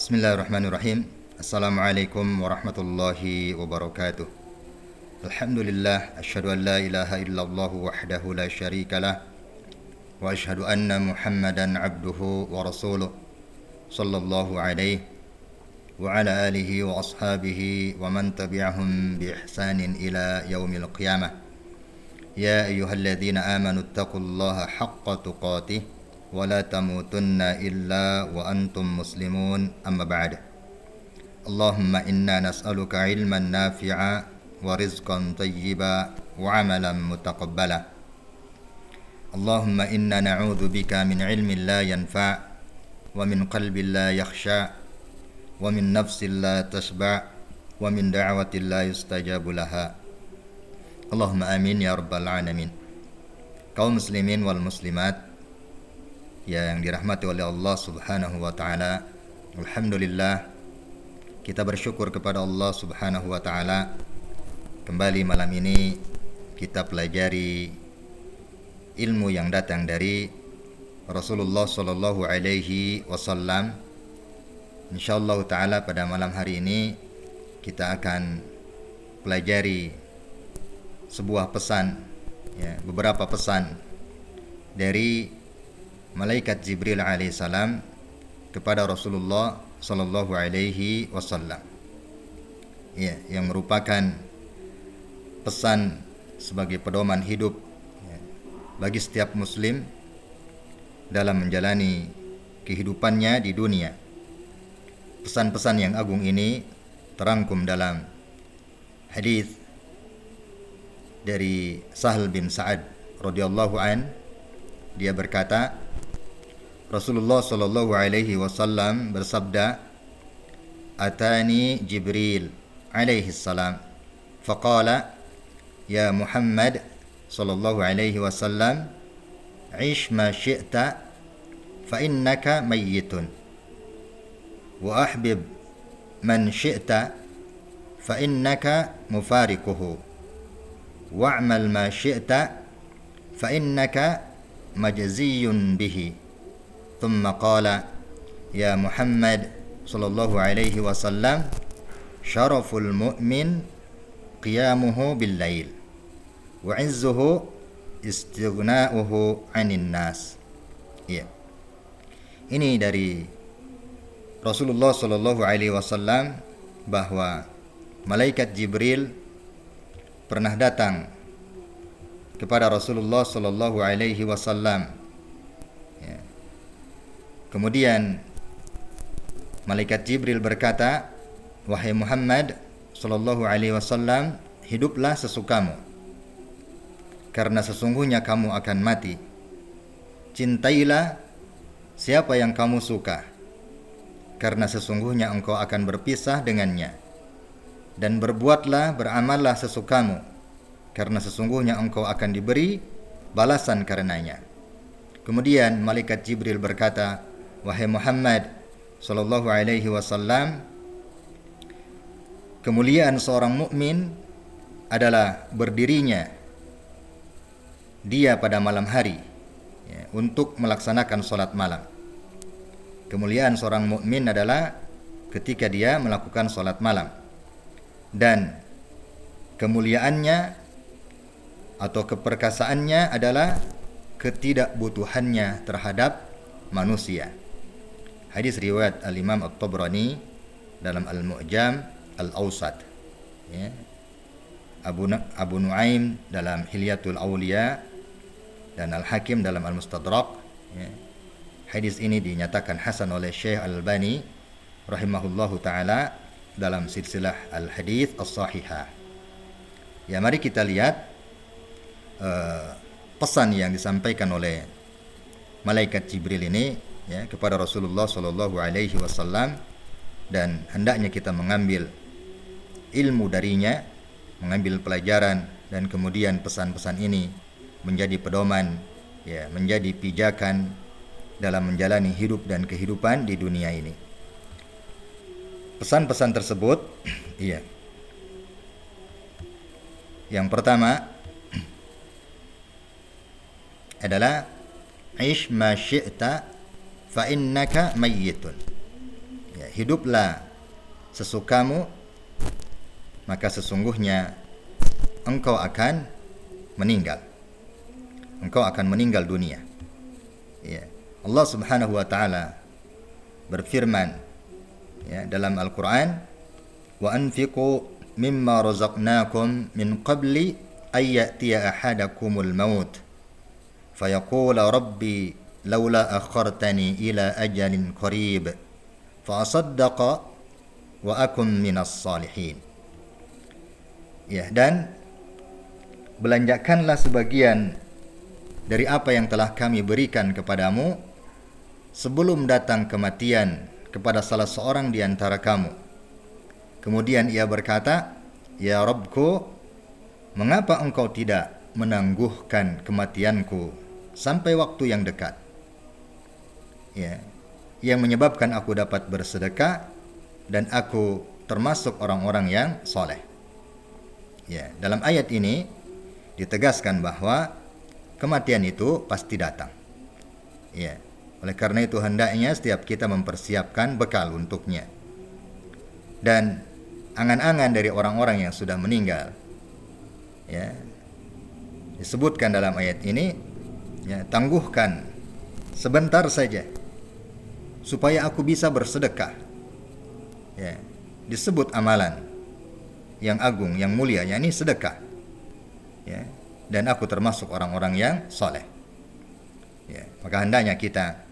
Bismillahirrahmanirrahim. Assalamualaikum warahmatullahi wabarakatuh. Alhamdulillah, asyhadu an la ilaha illallah wahdahu la syarikalah wa asyhadu anna Muhammadan abduhu wa rasuluh sallallahu alaihi wa ala alihi wa ashabihi wa man tabi'ahum bi ihsanin ila yaumil qiyamah. Ya ayyuhalladzina amanu taqullaha haqqa tuqatih wa la tamutunna illa wa antum muslimun, amma ba'd. Allahumma inna nas'aluka ilman nafi'a wa rizqan tayyiba wa amalan mutaqabbala. Allahumma inna na'udzu bika min ilmin la yanfa' wa min qalbin la yakhsha' wa min nafsin la tashba' wa min da'watin la yustajabu laha. Allahumma amin ya rabbal alamin. Kaum muslimin wal muslimat yang dirahmati oleh Allah Subhanahu wa taala, alhamdulillah kita bersyukur kepada Allah Subhanahu wa taala. Kembali malam ini kita pelajari ilmu yang datang dari Rasulullah sallallahu alaihi wasallam. Insyaallah taala pada malam hari ini kita akan pelajari sebuah pesan, beberapa pesan dari malaikat Jibril alaihissalam kepada Rasulullah sallallahu alaihi wasallam, yang merupakan pesan sebagai pedoman hidup bagi setiap muslim dalam menjalani kehidupannya di dunia. Pesan-pesan yang agung ini terangkum dalam hadis dari Sahal bin Sa'ad radhiyallahu an. Dia berkata, Rasulullah sallallahu alaihi wasallam bersabda, "Atani Jibril alaihi salam, faqala, ya Muhammad sallallahu alaihi wasallam, 'ish ma syi'ta fa innaka mayyitun, wa ahbib man syi'ta fa innaka mufariquhu, wa'mal ma syi'ta fa innaka majziyun bihi." ثم قال يا محمد صلى الله عليه وسلم شرف المؤمن قيامه بالليل وعزه استغناؤه عن الناس. Ini dari Rasulullah sallallahu alaihi wasallam bahwa malaikat Jibril pernah datang kepada Rasulullah sallallahu alaihi wasallam. Kemudian malaikat Jibril berkata, "Wahai Muhammad sallallahu alaihi wasallam, hiduplah sesukamu, karena sesungguhnya kamu akan mati. Cintailah siapa yang kamu suka, karena sesungguhnya engkau akan berpisah dengannya. Dan berbuatlah, beramallah sesukamu, karena sesungguhnya engkau akan diberi balasan karenanya." Kemudian malaikat Jibril berkata, "Wahai Muhammad sallallahu alaihi wasallam, kemuliaan seorang mukmin adalah berdirinya dia pada malam hari untuk melaksanakan salat malam. Kemuliaan seorang mukmin adalah ketika dia melakukan salat malam, dan kemuliaannya atau keperkasaannya adalah ketidakbutuhannya terhadap manusia." Hadis riwayat Al-Imam At-Tabrani dalam Al-Mu'jam Al-Awsat, Abu Nuaim dalam Hilyatul Awliya, dan Al-Hakim dalam Al-Mustadrak. Hadis ini dinyatakan hasan oleh Syekh Al-Albani rahimahullahu taala dalam silsilah Al-Hadits As-Sahihah. Mari kita lihat pesan yang disampaikan oleh malaikat Jibril ini kepada Rasulullah sallallahu alaihi wasallam, dan hendaknya kita mengambil ilmu darinya, mengambil pelajaran, dan kemudian pesan-pesan ini menjadi pedoman, menjadi pijakan dalam menjalani hidup dan kehidupan di dunia ini. Pesan-pesan tersebut, yang pertama adalah ish ma syi'ta fa innaka mayyitun. Ya, hiduplah sesukamu, maka sesungguhnya engkau akan meninggal. Engkau akan meninggal dunia. Ya. Allah Subhanahu wa taala berfirman ya, dalam Al-Qur'an, wa anfiqu mimma razaqnakum min qabli ay ya'tiya ahadakumul maut fayaqula rabbi laula akhartani ila ajalin qarib fa asaddaqa wa akum minas salihin. Ya, dan belanjakanlah sebagian dari apa yang telah kami berikan kepadamu sebelum datang kematian kepada salah seorang di antara kamu. Kemudian ia berkata, ya Rabbku, mengapa engkau tidak menangguhkan kematianku sampai waktu yang dekat? Ya, yang menyebabkan aku dapat bersedekah dan aku termasuk orang-orang yang soleh. Ya, dalam ayat ini ditegaskan bahwa kematian itu pasti datang. Ya, oleh karena itu hendaknya setiap kita mempersiapkan bekal untuknya. Dan angan-angan dari orang-orang yang sudah meninggal, ya, disebutkan dalam ayat ini, ya, tangguhkan sebentar saja supaya aku bisa bersedekah. Ya, disebut amalan yang agung, yang mulia, yakni sedekah. Ya, dan aku termasuk orang-orang yang soleh. Ya, maka hendaknya kita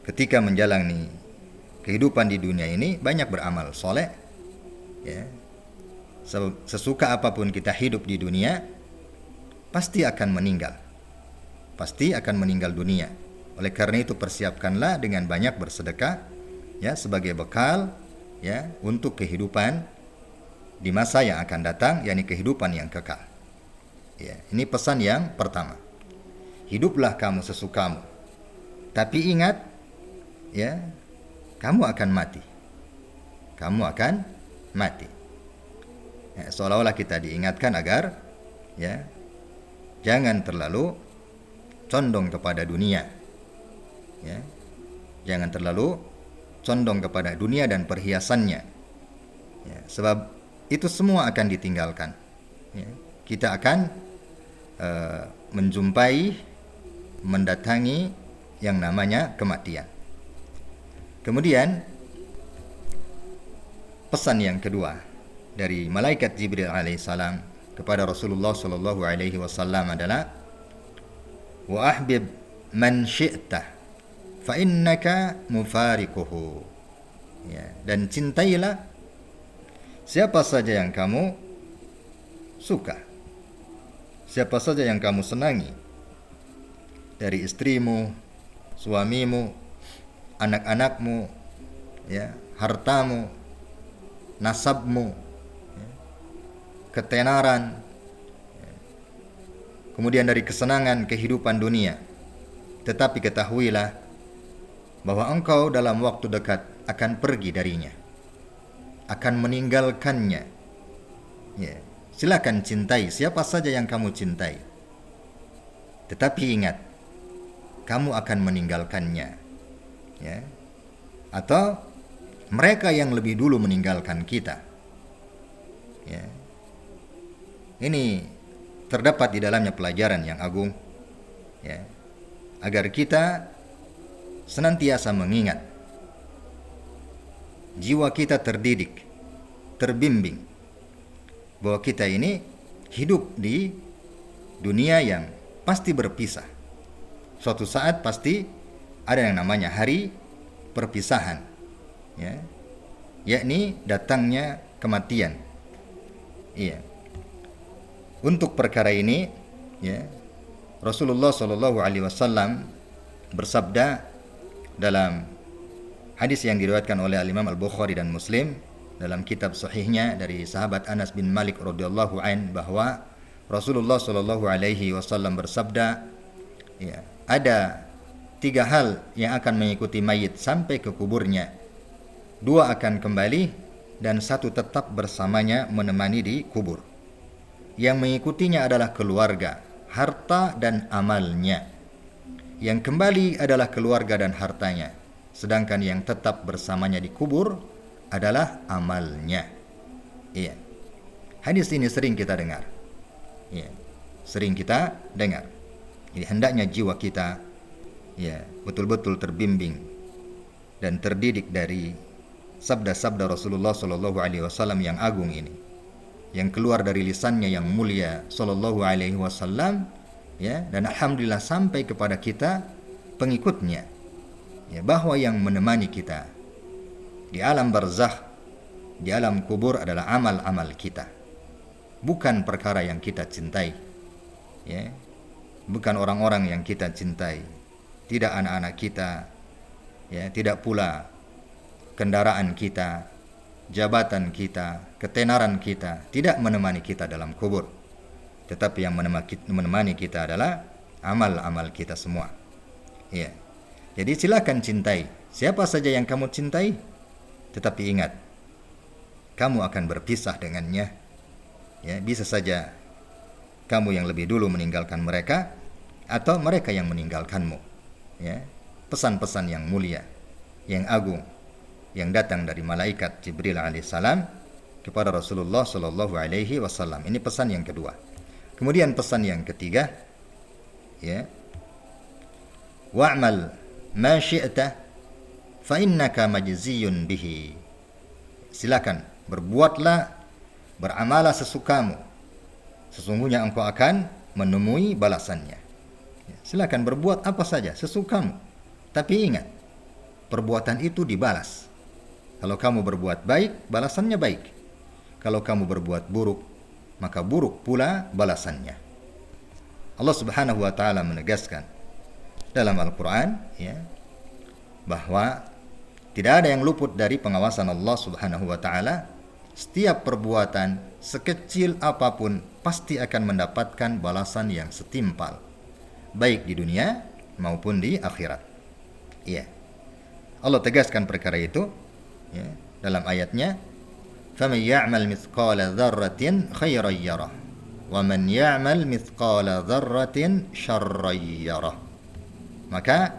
ketika menjalani kehidupan di dunia ini banyak beramal soleh. Ya, sesuka apapun kita hidup di dunia, pasti akan meninggal. Pasti akan meninggal dunia. Oleh karena itu persiapkanlah dengan banyak bersedekah, ya, sebagai bekal, ya, untuk kehidupan di masa yang akan datang, yakni kehidupan yang kekal. Ya, ini pesan yang pertama. Hiduplah kamu sesukamu. Tapi ingat, ya, kamu akan mati. Kamu akan mati. Ya, seolah-olah kita diingatkan agar, ya, jangan terlalu condong kepada dunia. Ya, jangan terlalu condong kepada dunia dan perhiasannya. Ya, sebab itu semua akan ditinggalkan. Ya, kita akan menjumpai, mendatangi yang namanya kematian. Kemudian pesan yang kedua dari malaikat Jibril alaihissalam kepada Rasulullah sallallahu alaihi wasallam adalah, wa ahbib man syi'ta fa innaka mufariquhu. Ya, dan cintailah siapa saja yang kamu suka, siapa saja yang kamu senangi, dari istrimu, suamimu, anak-anakmu, ya, hartamu, nasabmu, ya, ketenaran, ya, kemudian dari kesenangan kehidupan dunia. Tetapi ketahuilah bahwa engkau dalam waktu dekat akan pergi darinya, akan meninggalkannya. Ya, silakan cintai siapa saja yang kamu cintai, tetapi ingat, kamu akan meninggalkannya. Ya, atau mereka yang lebih dulu meninggalkan kita. Ya, ini terdapat di dalamnya pelajaran yang agung. Ya, agar kita senantiasa mengingat, jiwa kita terdidik, terbimbing bahwa kita ini hidup di dunia yang pasti berpisah. Suatu saat pasti ada yang namanya hari perpisahan, ya, yakni datangnya kematian. Iya. Untuk perkara ini, ya, Rasulullah Shallallahu Alaihi Wasallam bersabda dalam hadis yang diriwayatkan oleh Imam Al-Bukhari dan Muslim dalam kitab sahihnya dari sahabat Anas bin Malik radhiyallahu an, bahwa Rasulullah Shallallahu Alaihi Wasallam bersabda, ya, ada 3 hal yang akan mengikuti mayit sampai ke kuburnya. 2 akan kembali dan 1 tetap bersamanya menemani di kubur. Yang mengikutinya adalah keluarga, harta dan amalnya. Yang kembali adalah keluarga dan hartanya. sedangkan yang tetap bersamanya di kubur adalah amalnya. Iya. Hadis ini sering kita dengar. Iya. Sering kita dengar. Jadi hendaknya jiwa kita ya betul-betul terbimbing dan terdidik dari sabda-sabda Rasulullah Shallallahu Alaihi Wasallam yang agung ini, yang keluar dari lisannya yang mulia Shallallahu Alaihi Wasallam, ya, dan alhamdulillah sampai kepada kita pengikutnya, ya, bahwa yang menemani kita di alam barzakh, di alam kubur adalah amal-amal kita, bukan perkara yang kita cintai, ya, bukan orang-orang yang kita cintai, tidak anak-anak kita, ya, tidak pula kendaraan kita, jabatan kita, ketenaran kita, tidak menemani kita dalam kubur. Tetapi yang menemani kita adalah amal-amal kita semua. Ya. Jadi silakan cintai siapa saja yang kamu cintai, tetapi ingat, kamu akan berpisah dengannya. Ya, bisa saja kamu yang lebih dulu meninggalkan mereka, atau mereka yang meninggalkanmu. Ya, pesan-pesan yang mulia, yang agung, yang datang dari malaikat Jibril alaihissalam kepada Rasulullah Shallallahu Alaihi Wasallam. Ini pesan yang kedua. Kemudian pesan yang ketiga, ya, wa'mal ma syi'ta fa innaka majziyun bihi. Silakan berbuatlah, beramallah sesukamu, sesungguhnya engkau akan menemui balasannya. Silakan berbuat apa saja sesukamu, tapi ingat, perbuatan itu dibalas. Kalau kamu berbuat baik, balasannya baik. Kalau kamu berbuat buruk, maka buruk pula balasannya. Allah Subhanahu wa taala menegaskan dalam Al-Qur'an, ya, bahwa tidak ada yang luput dari pengawasan Allah Subhanahu wa taala. Setiap perbuatan sekecil apapun pasti akan mendapatkan balasan yang setimpal, baik di dunia maupun di akhirat. Iya. Allah tegaskan perkara itu, ya, dalam ayatnya, "Faman ya'mal mithqala dzarratin khairan yarah, wa man ya'mal mithqala dzarratin syarran yarah." Maka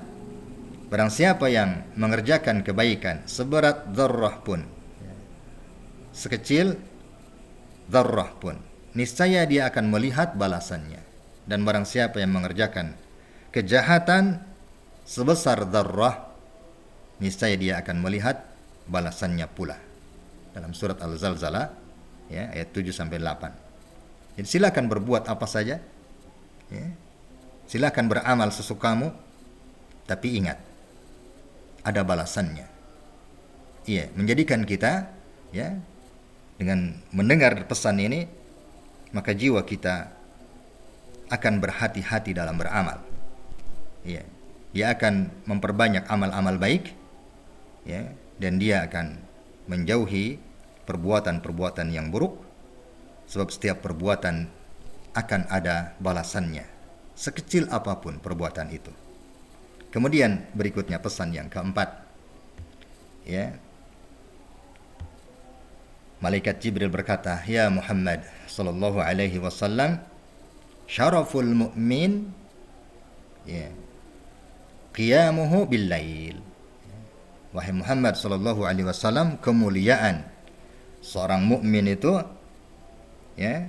barang siapa yang mengerjakan kebaikan seberat dzarrah pun, sekecil dzarrah pun, niscaya dia akan melihat balasannya. Dan barang siapa yang mengerjakan kejahatan sebesar dzarrah, niscaya dia akan melihat balasannya pula. Dalam surat Al-Zalzalah, ya, ayat 7 sampai 8. Jadi silakan berbuat apa saja, ya. Silakan beramal sesukamu, tapi ingat, ada balasannya. Iya, menjadikan kita, ya, dengan mendengar pesan ini, maka jiwa kita akan berhati-hati dalam beramal. Ya, dia akan memperbanyak amal-amal baik, ya, dan dia akan menjauhi perbuatan-perbuatan yang buruk, sebab setiap perbuatan akan ada balasannya, sekecil apapun perbuatan itu. Kemudian berikutnya pesan yang keempat, ya, malaikat Jibril berkata, "Ya Muhammad sallallahu alaihi wasallam, syaraful mu'min, ya, qiyamuhu bil lail." Wahai Muhammad sallallahu alaihi wasallam, kemuliaan seorang mukmin itu, ya,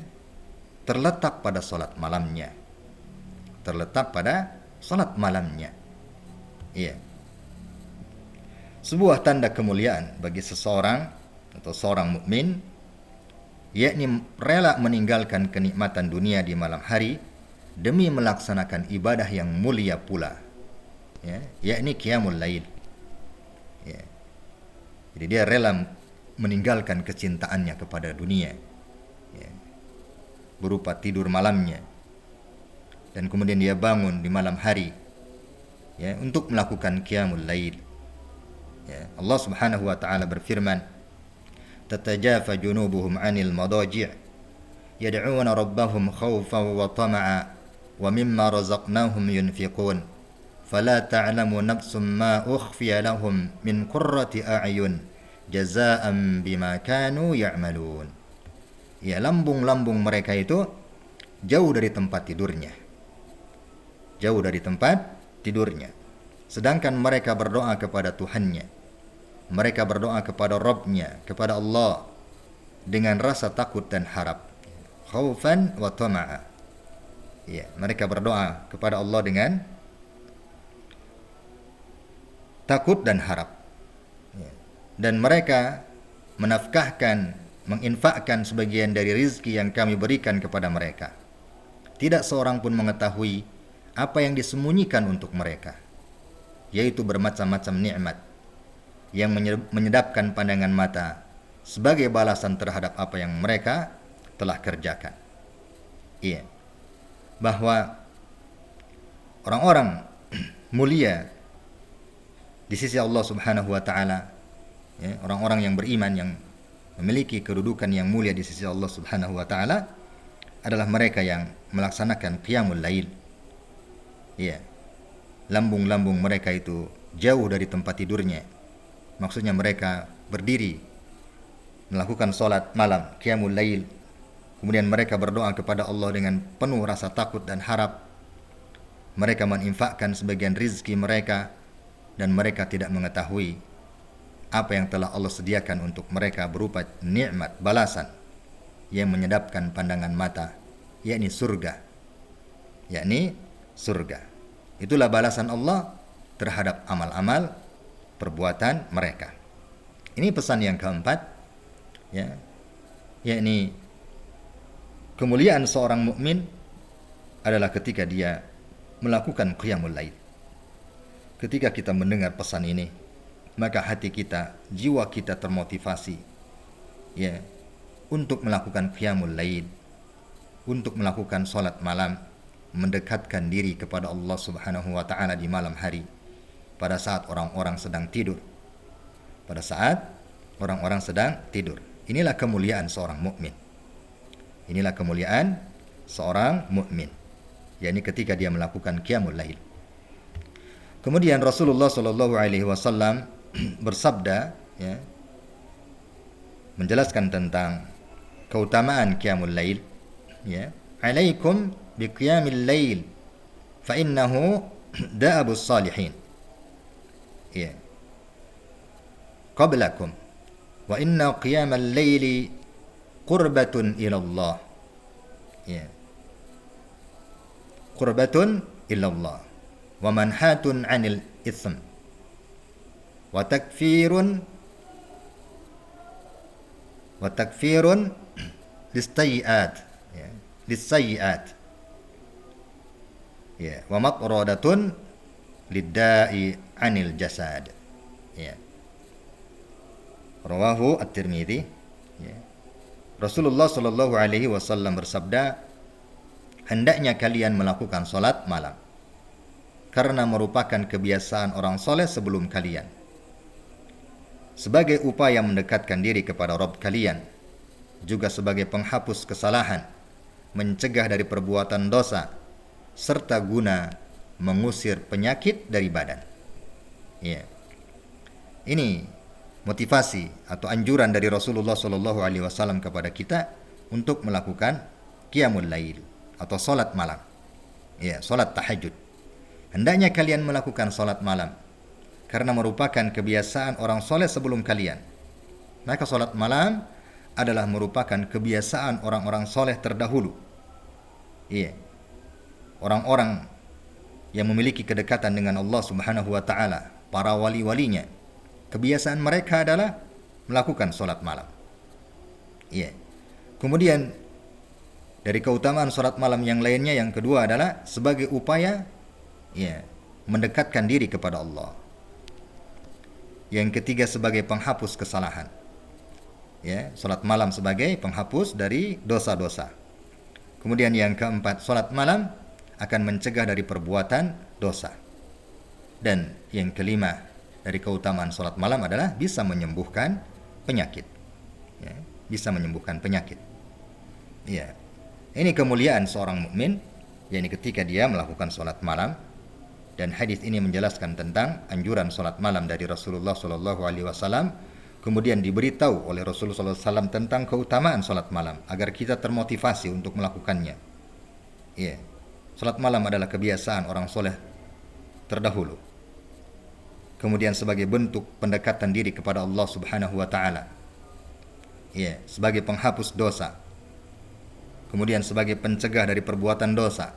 terletak pada salat malamnya. Terletak pada salat malamnya. Iya. Sebuah tanda kemuliaan bagi seseorang atau seorang mukmin, yakni rela meninggalkan kenikmatan dunia di malam hari demi melaksanakan ibadah yang mulia pula, ya, yakni qiyamul lail. Ya. Jadi dia rela meninggalkan kecintaannya kepada dunia, ya, berupa tidur malamnya, dan kemudian dia bangun di malam hari, ya, untuk melakukan qiyamul lail. Ya. Allah Subhanahu wa taala berfirman, "Tatajafa junubuhum 'anil madaji' yad'una rabbahum khawfan wa tama'a wa mimma razaqnahum yunfiqun fala ta'lamu nafsum ma ukhfiya lahum min qurrati a'yun jazaa'an bima kanu ya'malun." Ya, lambung-lambung mereka itu jauh dari tempat tidurnya. Jauh dari tempat tidurnya. sedangkan mereka berdoa kepada Tuhannya, mereka berdoa kepada Rabbnya, kepada Allah dengan rasa takut dan harap, khaufan wa tama'a. Ya, mereka berdoa kepada Allah dengan takut dan harap. Ya. Dan mereka menafkahkan, menginfakkan sebagian dari rizki yang kami berikan kepada mereka. Tidak seorang pun mengetahui apa yang disembunyikan untuk mereka, yaitu bermacam-macam nikmat yang menyedapkan pandangan mata sebagai balasan terhadap apa yang mereka telah kerjakan. Iya. Bahwa orang-orang mulia di sisi Allah Subhanahu wa taala, ya, orang-orang yang beriman yang memiliki kedudukan yang mulia di sisi Allah Subhanahu wa taala adalah mereka yang melaksanakan qiyamul lail. Ya. Lambung-lambung mereka itu jauh dari tempat tidurnya. Maksudnya mereka berdiri melakukan salat malam, qiyamul lail. Kemudian mereka berdoa kepada Allah dengan penuh rasa takut dan harap. Mereka menginfakkan sebagian rizki mereka dan mereka tidak mengetahui apa yang telah Allah sediakan untuk mereka berupa nikmat balasan yang menyedapkan pandangan mata, yakni surga. Itulah balasan Allah terhadap amal-amal perbuatan mereka. Ini pesan yang keempat, ya, yakni kemuliaan seorang mukmin adalah ketika dia melakukan qiyamul lail. Ketika kita mendengar pesan ini, maka hati kita, jiwa kita termotivasi, ya, untuk melakukan qiyamul lail, untuk melakukan salat malam, mendekatkan diri kepada Allah Subhanahu wa taala di malam hari pada saat orang-orang sedang tidur. Pada saat orang-orang sedang tidur. Inilah kemuliaan seorang mukmin. Inilah kemuliaan seorang mukmin, yakni ketika dia melakukan qiyamul lail. Kemudian Rasulullah sallallahu alaihi wasallam bersabda, ya, menjelaskan tentang keutamaan qiyamul lail, ya, alaikum biqiyamil lail fa innahu da'abus salihin, ya, qablakum wa inna qiyamal laili qurbatun ilallah, ya, qurbatun ilallah wa manhatun 'anil itsm wa takfirun lisayyi'at, ya, lisayyi'at, ya, wa matradatun lidda'i 'anil jasad, ya. Rawahu At-Tirmidzi, ya. Rasulullah sallallahu alaihi wasallam bersabda, hendaknya kalian melakukan salat malam karena merupakan kebiasaan orang soleh sebelum kalian, sebagai upaya mendekatkan diri kepada Rabb kalian, juga sebagai penghapus kesalahan, mencegah dari perbuatan dosa, serta guna mengusir penyakit dari badan. Ya. Ini motivasi atau anjuran dari Rasulullah sallallahu alaihi wasallam kepada kita untuk melakukan qiyamul lail atau salat malam. Ya, salat tahajud. Hendaknya kalian melakukan salat malam karena merupakan kebiasaan orang soleh sebelum kalian. Maka salat malam adalah merupakan kebiasaan orang-orang soleh terdahulu. Iya. Orang-orang yang memiliki kedekatan dengan Allah Subhanahu wa taala, para wali-walinya, kebiasaan mereka adalah melakukan salat malam. Iya. Kemudian dari keutamaan salat malam yang lainnya, yang kedua adalah sebagai upaya, ya, mendekatkan diri kepada Allah. Yang ketiga sebagai penghapus kesalahan. Ya, salat malam sebagai penghapus dari dosa-dosa. Kemudian yang keempat, salat malam akan mencegah dari perbuatan dosa. Dan yang kelima dari keutamaan salat malam adalah bisa menyembuhkan penyakit. Ya, bisa menyembuhkan penyakit. Ya. Ini kemuliaan seorang mukmin, yakni ketika dia melakukan salat malam. Dan hadis ini menjelaskan tentang anjuran salat malam dari Rasulullah sallallahu alaihi wasallam. Kemudian diberitahu oleh Rasulullah sallallahu alaihi wasallam tentang keutamaan salat malam agar kita termotivasi untuk melakukannya. Ya. Salat malam adalah kebiasaan orang soleh terdahulu. kemudian sebagai bentuk pendekatan diri kepada Allah Subhanahu wa taala. Ya, sebagai penghapus dosa. Kemudian sebagai pencegah dari perbuatan dosa.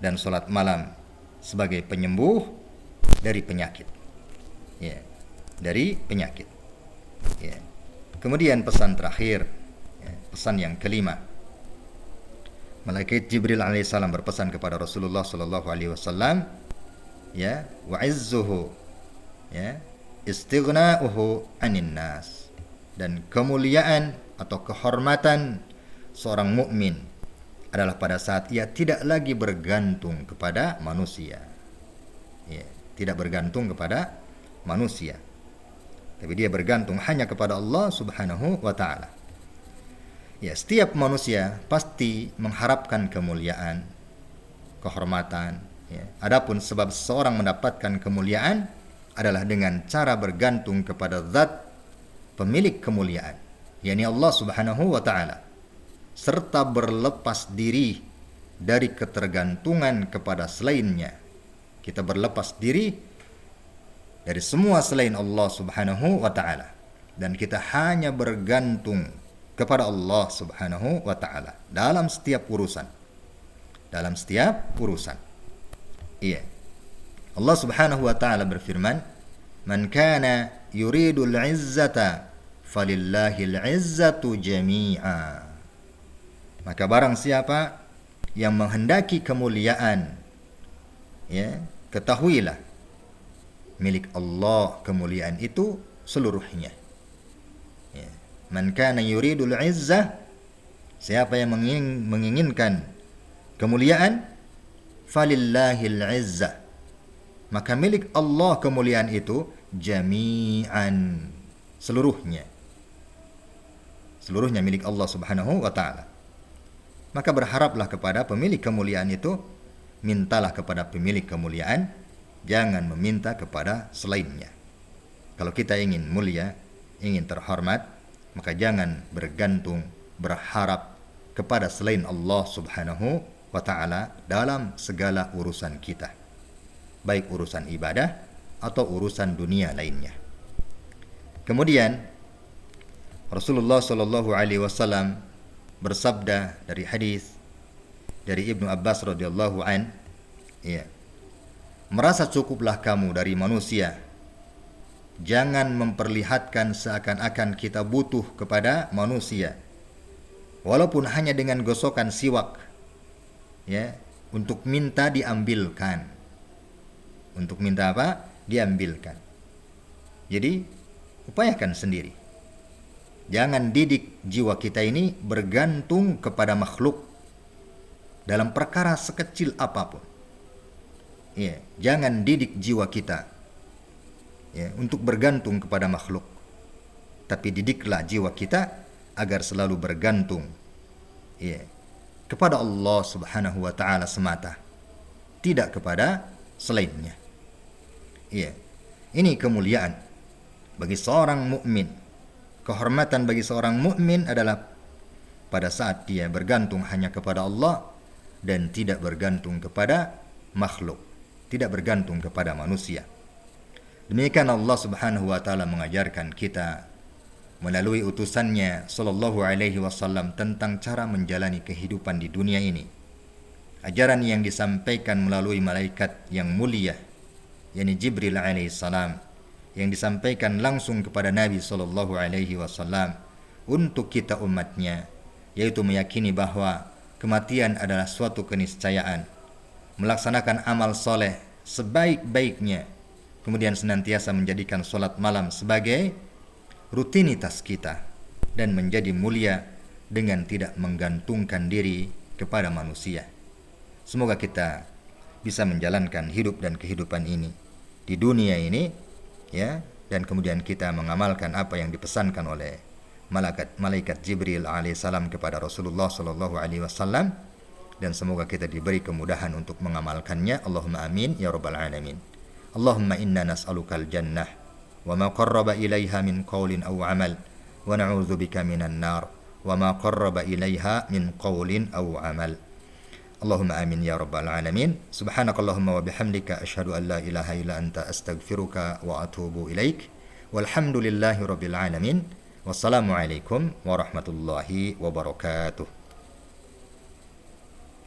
Dan salat malam sebagai penyembuh dari penyakit. Ya, dari penyakit. Ya. Kemudian pesan terakhir, ya, pesan yang kelima. Malaikat Jibril alaihissalam berpesan kepada Rasulullah sallallahu alaihi wasallam, ya, wa izzuhu, ya, istighna'uhu 'anin nas. Dan kemuliaan atau kehormatan seorang mukmin adalah pada saat ia tidak lagi bergantung kepada manusia. Ya, tidak bergantung kepada manusia. Tapi dia bergantung hanya kepada Allah Subhanahu wa taala. Ya, setiap manusia pasti mengharapkan kemuliaan, kehormatan, ya. Adapun sebab seseorang mendapatkan kemuliaan adalah dengan cara bergantung kepada zat pemilik kemuliaan, yakni Allah Subhanahu wa taala, serta berlepas diri dari ketergantungan kepada selainnya. Kita berlepas diri dari semua selain Allah Subhanahu wa taala dan kita hanya bergantung kepada Allah Subhanahu wa taala dalam setiap urusan. Dalam setiap urusan. Iya. Allah Subhanahu wa taala berfirman, "Man kana yuridul 'izzata falillahil 'izzatu jami'a." Maka barang siapa yang menghendaki kemuliaan, ya, ketahuilah milik Allah kemuliaan itu seluruhnya. Ya. Man kana yuridul 'izzah, siapa yang menginginkan kemuliaan, falillahil 'izzah, maka milik Allah kemuliaan itu jami'an, seluruhnya. Seluruhnya milik Allah Subhanahu wa taala. Maka berharaplah kepada pemilik kemuliaan itu, mintalah kepada pemilik kemuliaan, jangan meminta kepada selainnya. Kalau kita ingin mulia, ingin terhormat, maka jangan bergantung, berharap kepada selain Allah Subhanahu wa taala dalam segala urusan kita, baik urusan ibadah atau urusan dunia lainnya. Kemudian Rasulullah sallallahu alaihi wasallam bersabda dari hadis dari Ibnu Abbas radhiyallahu an, ya, merasa cukuplah kamu dari manusia, jangan memperlihatkan seakan-akan kita butuh kepada manusia, walaupun hanya dengan gosokan siwak, ya, untuk minta diambilkan. Untuk minta apa? Diambilkan. Jadi upayakan sendiri. Jangan didik jiwa kita ini bergantung kepada makhluk dalam perkara sekecil apapun. Ya, jangan didik jiwa kita, ya, untuk bergantung kepada makhluk. Tapi didiklah jiwa kita agar selalu bergantung, ya, kepada Allah Subhanahu wa taala semata, tidak kepada selainnya. Ya. Ini kemuliaan bagi seorang mukmin. Kehormatan bagi seorang mukmin adalah pada saat dia bergantung hanya kepada Allah dan tidak bergantung kepada makhluk, tidak bergantung kepada manusia. Demikian Allah Subhanahu wa taala mengajarkan kita melalui utusannya sallallahu alaihi wasallam tentang cara menjalani kehidupan di dunia ini. Ajaran yang disampaikan melalui malaikat yang mulia, yakni Jibril alaihi salam, yang disampaikan langsung kepada Nabi sallallahu alaihi wasallam untuk kita umatnya, yaitu meyakini bahwa kematian adalah suatu keniscayaan, melaksanakan amal soleh sebaik-baiknya, kemudian senantiasa menjadikan salat malam sebagai rutinitas kita dan menjadi mulia dengan tidak menggantungkan diri kepada manusia. Semoga kita bisa menjalankan hidup dan kehidupan ini di dunia ini, ya, dan kemudian kita mengamalkan apa yang dipesankan oleh malaikat Jibril alaihissalam kepada Rasulullah sallallahu alaihi wasallam, dan semoga kita diberi kemudahan untuk mengamalkannya. Allahumma amin ya rabbal alamin. Allahumma inna nas'alukal jannah wa ma qarraba ilaiha min qawlin aw amal, wa na'udzubika minan nar wa ma qarraba ilaiha min qawlin aw amal. Allahumma amin ya rabbal alamin. Subhanakallahumma wa bihamdika asyhadu an la ilaha illa anta astaghfiruka wa atubu ilaik. Walhamdulillahi rabbil alamin. Wassalamualaikum warahmatullahi wabarakatuh.